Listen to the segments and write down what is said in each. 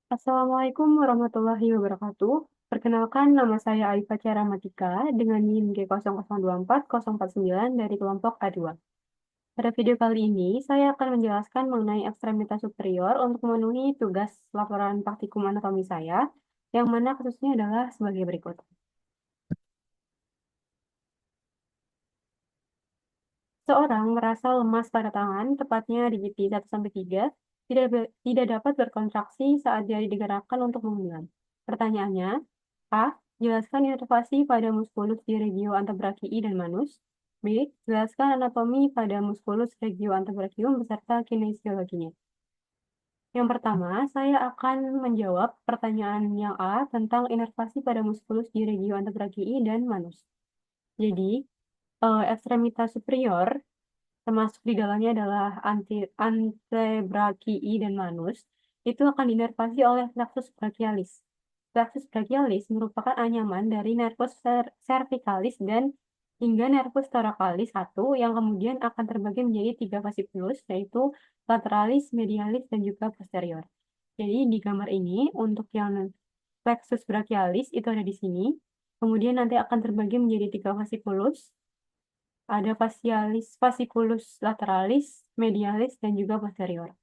Assalamualaikum warahmatullahi wabarakatuh. Perkenalkan, nama saya Aifa Ceramatika dengan NIM G0024-049 dari kelompok A2. Pada video kali ini, saya akan menjelaskan mengenai ekstremitas superior untuk memenuhi tugas laporan praktikum anatomi saya, yang mana khususnya adalah sebagai berikut. Seorang merasa lemas pada tangan, tepatnya di jari 1-3, tidak dapat berkontraksi saat jari digerakkan untuk menggenggam. Pertanyaannya, A. Jelaskan inervasi pada muskulus di regio antebrakii dan manus. B. Jelaskan anatomi pada muskulus regio antebrachium beserta kinesiologinya. Yang pertama, saya akan menjawab pertanyaan yang A tentang inervasi pada muskulus di regio antebrakii dan manus. Jadi, ekstremitas superior termasuk di dalamnya adalah antebrakii dan manus, itu akan dinervasi oleh plexus brachialis. Plexus brachialis merupakan anyaman dari nervus cervicalis dan hingga nervus thoracalis 1 yang kemudian akan terbagi menjadi 3 fasciculus, yaitu lateralis, medialis, dan juga posterior. Jadi di gambar ini untuk yang plexus brachialis itu ada di sini, kemudian nanti akan terbagi menjadi 3 fasciculus, ada fasciculus lateralis, medialis, dan juga posterior.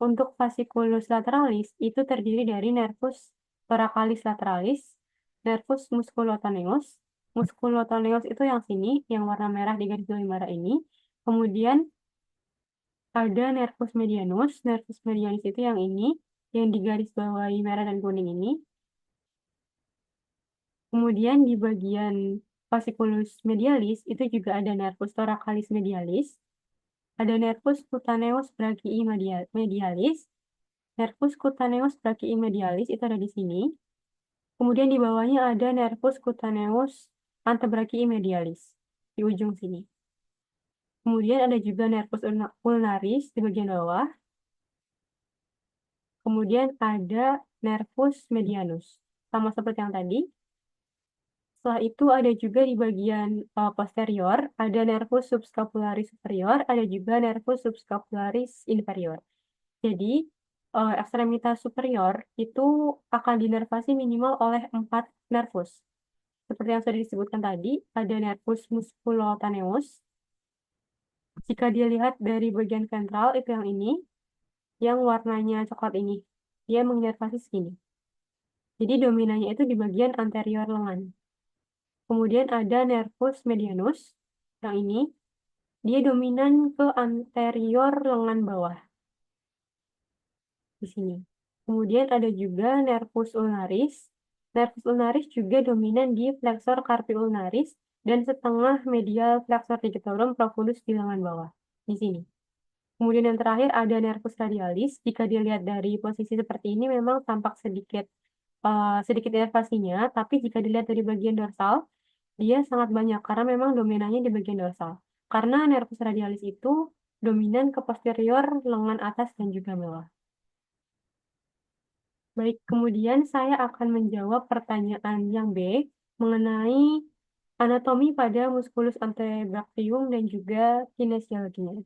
Untuk fasciculus lateralis itu terdiri dari nervus thoracalis lateralis, nervus musculotaneus. Musculotaneus itu yang sini, yang warna merah di garis merah ini. Kemudian ada nervus medianus. Nervus medianus itu yang ini, yang di garis bawahi merah dan kuning ini. Kemudian di bagian fasciculus medialis itu juga ada nervus thoracalis medialis, ada nervus cutaneus brachii medialis. Nervus cutaneus brachii medialis itu ada di sini. Kemudian di bawahnya ada nervus cutaneus antebrachii medialis di ujung sini. Kemudian ada juga nervus ulnaris di bagian bawah. Kemudian ada nervus medianus, sama seperti yang tadi. Setelah itu ada juga di bagian posterior, ada nervus subscapularis superior, ada juga nervus subscapularis inferior. Jadi, ekstremitas superior itu akan dinervasi minimal oleh 4 nervus. Seperti yang sudah disebutkan tadi, ada nervus musculotaneus. Jika dilihat dari bagian ventral, itu yang ini, yang warnanya coklat ini. Dia menginervasi segini. Jadi dominannya itu di bagian anterior lengan. Kemudian ada nervus medianus, yang ini. Dia dominan ke anterior lengan bawah. Di sini. Kemudian ada juga nervus ulnaris. Nervus ulnaris juga dominan di flexor carpi ulnaris dan setengah medial flexor digitorum profundus di lengan bawah. Di sini. Kemudian yang terakhir ada nervus radialis. Jika dilihat dari posisi seperti ini memang tampak sedikit inervasinya, tapi jika dilihat dari bagian dorsal, dia sangat banyak karena memang dominannya di bagian dorsal. Karena nervus radialis itu dominan ke posterior lengan atas dan juga bawah. Baik, kemudian saya akan menjawab pertanyaan yang B mengenai anatomi pada musculus antebrachium dan juga kinesiologinya.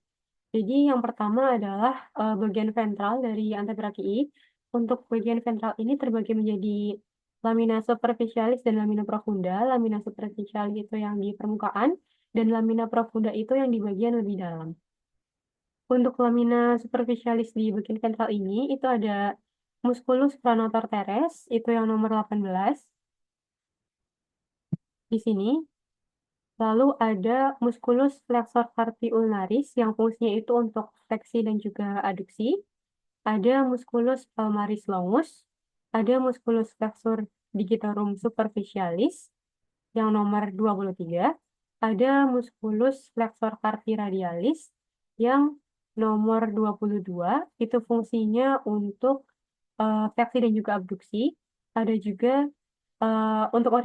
Jadi yang pertama adalah bagian ventral dari antebrachii. Untuk bagian ventral ini terbagi menjadi lamina superficialis dan lamina profunda. Lamina superficialis itu yang di permukaan dan lamina profunda itu yang di bagian lebih dalam. Untuk lamina superficialis di bagian ventral ini itu ada musculus pronator teres, itu yang nomor 18 di sini. Lalu ada musculus flexor carpi ulnaris yang fungsinya itu untuk fleksi dan juga aduksi. Ada musculus palmaris longus, ada musculus flexor digitorum superficialis yang nomor 23, ada musculus flexor carpi radialis yang nomor 22, itu fungsinya untuk fleksi dan juga abduksi. Ada juga untuk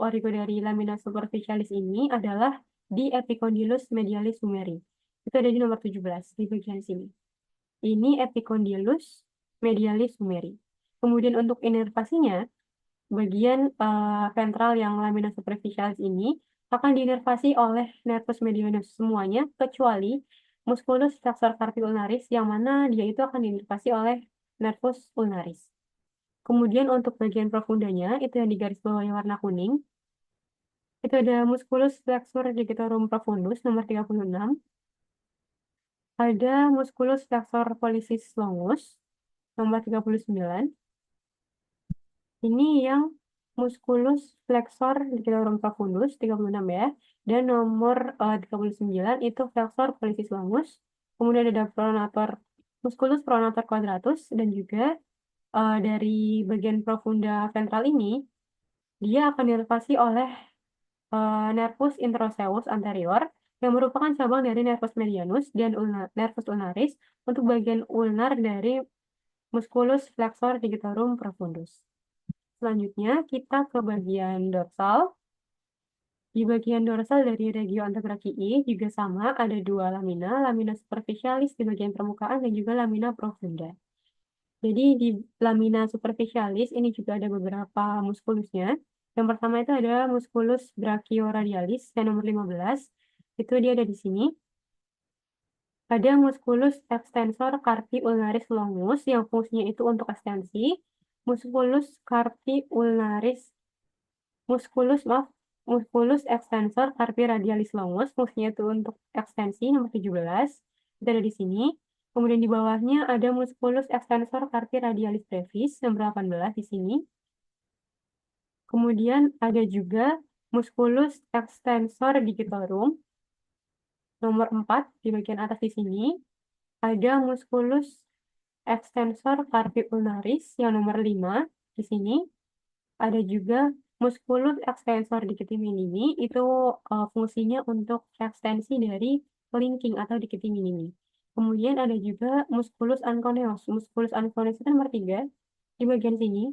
origo dari lamina superficialis ini adalah di epicondylus medialis humeri. Itu ada di nomor 17, di bagian sini. Ini epicondylus medialis humeri. Kemudian untuk inervasinya, bagian ventral yang lamina superficialis ini akan diinervasi oleh nervus medianus semuanya, kecuali musculus flexor carpi ulnaris, yang mana dia itu akan diinervasi oleh nervus ulnaris. Kemudian untuk bagian profundanya, itu yang digaris bawahi warna kuning, itu ada musculus flexor digitorum profundus nomor 36, ada musculus flexor pollicis longus nomor 39. Ini yang musculus flexor digitorum profundus 36 ya. Dan nomor 39 itu flexor pollicis longus. Kemudian ada pronator musculus pronator quadratus dan juga dari bagian profunda ventral ini dia akan dinervasi oleh nervus introseus anterior yang merupakan cabang dari nervus medianus dan nervus ulnaris untuk bagian ulnar dari musculus flexor digitorum profundus. Selanjutnya kita ke bagian dorsal. Di bagian dorsal dari regio antebrakii juga sama, ada dua lamina, lamina superficialis di bagian permukaan dan juga lamina profunda. Jadi di lamina superficialis ini juga ada beberapa muskulusnya. Yang pertama itu ada musculus brachioradialis yang nomor 15. Itu dia ada di sini. Ada musculus extensor carpi ulnaris longus yang fungsinya itu untuk ekstensi. Musculus carpi ulnaris musculus extensor carpi radialis longus fungsinya itu untuk ekstensi nomor 17. Itu ada di sini. Kemudian di bawahnya ada musculus extensor carpi radialis brevis nomor 18 di sini. Kemudian ada juga musculus extensor digitorum nomor 4 di bagian atas di sini. Ada musculus extensor carpi ulnaris yang nomor 5 di sini. Ada juga musculus extensor dikiti minimi, itu fungsinya untuk ekstensi dari linking atau dikiti minimi. Kemudian ada juga musculus anconeus. Musculus anconeus itu nomor 3 di bagian sini.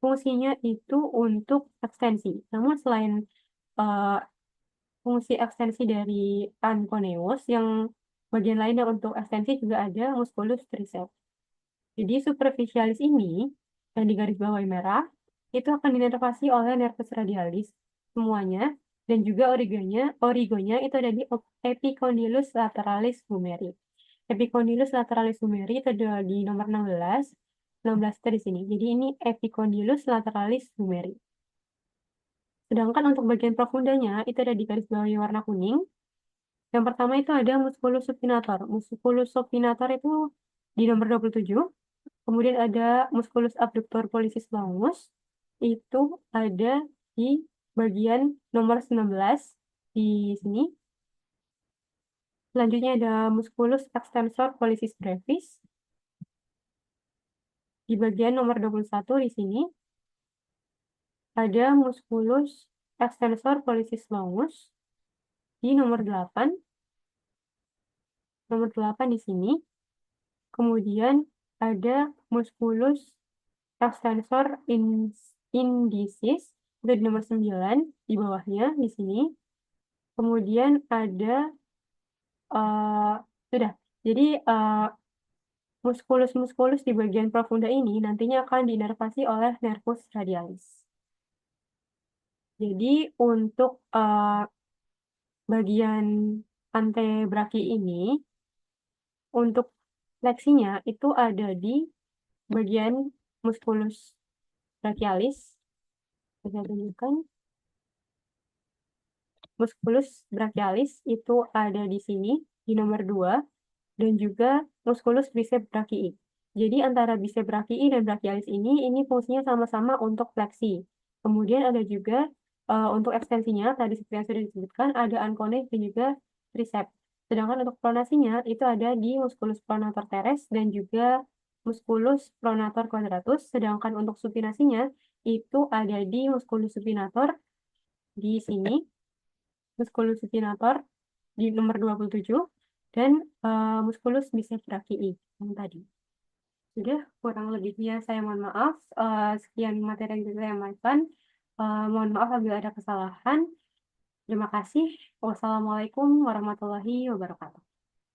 Fungsinya itu untuk ekstensi. Namun selain uh, fungsi ekstensi dari anconeus, yang bagian lainnya untuk ekstensi juga ada musculus triceps. Jadi superficialis ini yang digarisbawahi merah itu akan dinervasi oleh nervus radialis semuanya dan juga origonya itu ada di epicondylus lateralis humeri. Epicondylus lateralis humeri itu ada di nomor 16. 16 itu di sini. Jadi ini epicondylus lateralis humeri. Sedangkan untuk bagian profundanya itu ada di garis bawahi warna kuning. Yang pertama itu ada musculus supinator. Musculus supinator itu di nomor 27. Kemudian ada musculus abductor pollicis longus. Itu ada di bagian nomor 19 di sini. Selanjutnya ada musculus extensor pollicis brevis. Di bagian nomor 21 di sini. Ada musculus extensor pollicis longus. Di nomor 8. Nomor 8 di sini. Kemudian ada musculus extensor indicis itu di nomor 9 di bawahnya di sini. Kemudian ada sudah. Jadi muskulus-muskulus di bagian profunda ini nantinya akan dinervasi oleh nervus radialis. Jadi untuk bagian antebraki ini untuk fleksinya itu ada di bagian musculus brachialis. Saya tunjukkan. Musculus brachialis itu ada di sini di nomor 2 dan juga musculus bicep brachii. Jadi antara bicep brachii dan brachialis ini fungsinya sama-sama untuk fleksi. Kemudian ada juga untuk ekstensinya tadi seperti yang sudah disebutkan ada ancones dan juga triceps. Sedangkan untuk pronasinya itu ada di musculus pronator teres dan juga musculus pronator quadratus. Sedangkan untuk supinasinya itu ada di musculus supinator di sini musculus supinator di nomor 27 dan musculus bicep brachii yang tadi. Sudah kurang lebihnya saya mohon maaf. Sekian materi yang bisa saya sampaikan. Mohon maaf apabila ada kesalahan. Terima kasih. Wassalamualaikum warahmatullahi wabarakatuh.